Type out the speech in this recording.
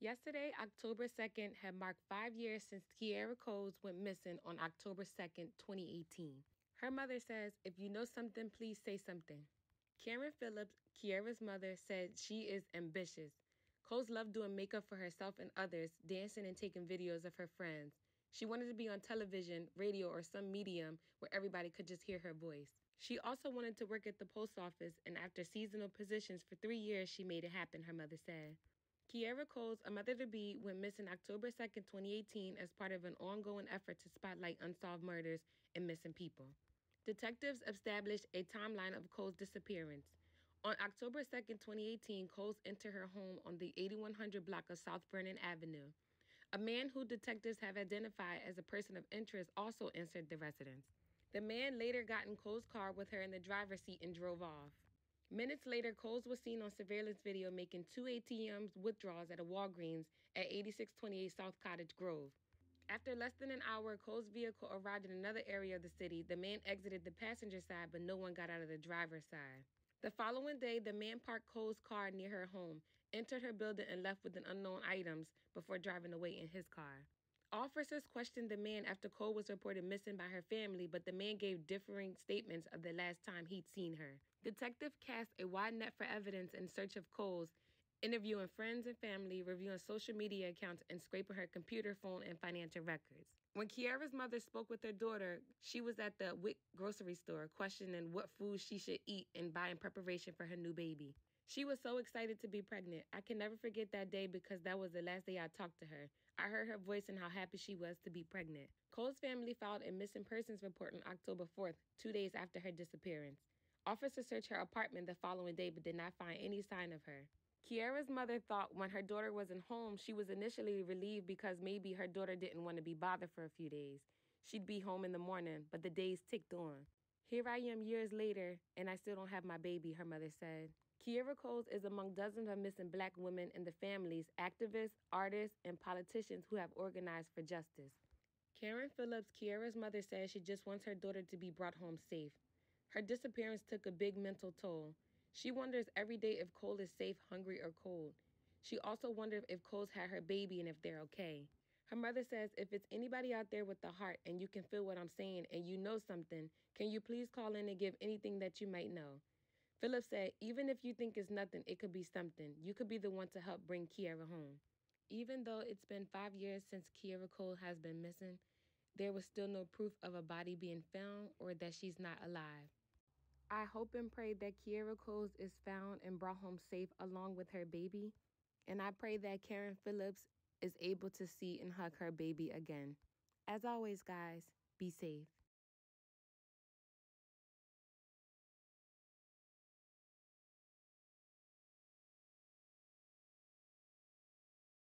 Yesterday, October 2nd, had marked 5 years since Kierra Coles went missing on October 2nd, 2018. Her mother says, "If you know something, please say something." Karen Phillips, Kierra's mother, said she is ambitious. Coles loved doing makeup for herself and others, dancing and taking videos of her friends. She wanted to be on television, radio, or some medium where everybody could just hear her voice. She also wanted to work at the post office, and after seasonal positions for 3 years, she made it happen, her mother said. Kierra Coles, a mother-to-be, went missing October 2nd, 2018 as part of an ongoing effort to spotlight unsolved murders and missing people. Detectives established a timeline of Coles' disappearance. On October 2nd, 2018, Coles entered her home on the 8100 block of South Vernon Avenue. A man who detectives have identified as a person of interest also entered the residence. The man later got in Coles' car with her in the driver's seat and drove off. Minutes later, Coles was seen on surveillance video making 2 ATM withdrawals at a Walgreens at 8628 South Cottage Grove. After less than an hour, Coles' vehicle arrived in another area of the city. The man exited the passenger side, but no one got out of the driver's side. The following day, the man parked Coles' car near her home, entered her building, and left with unknown items before driving away in his car. Officers questioned the man after Cole was reported missing by her family, but the man gave differing statements of the last time he'd seen her. Detective cast a wide net for evidence in search of Coles, interviewing friends and family, reviewing social media accounts, and scraping her computer, phone, and financial records. When Kierra's mother spoke with her daughter, she was at the Wick grocery store questioning what food she should eat and buy in preparation for her new baby. She was so excited to be pregnant. "I can never forget that day because that was the last day I talked to her. I heard her voice and how happy she was to be pregnant." Cole's family filed a missing persons report on October 4th, 2 days after her disappearance. Officers searched her apartment the following day but did not find any sign of her. Kierra's mother thought when her daughter wasn't home, she was initially relieved because maybe her daughter didn't want to be bothered for a few days. She'd be home in the morning, but the days ticked on. "Here I am years later, and I still don't have my baby," her mother said. Kierra Coles is among dozens of missing Black women and the families, activists, artists, and politicians who have organized for justice. Karen Phillips, Kierra's mother, says she just wants her daughter to be brought home safe. Her disappearance took a big mental toll. She wonders every day if Cole is safe, hungry, or cold. She also wonders if Cole's had her baby and if they're okay. Her mother says, "If it's anybody out there with the heart and you can feel what I'm saying and you know something, can you please call in and give anything that you might know?" Phillips said, "Even if you think it's nothing, it could be something. You could be the one to help bring Kierra home." Even though it's been 5 years since Kierra Cole has been missing, there was still no proof of a body being found or that she's not alive. I hope and pray that Kierra Coles is found and brought home safe along with her baby. And I pray that Karen Phillips is able to see and hug her baby again. As always, guys, be safe.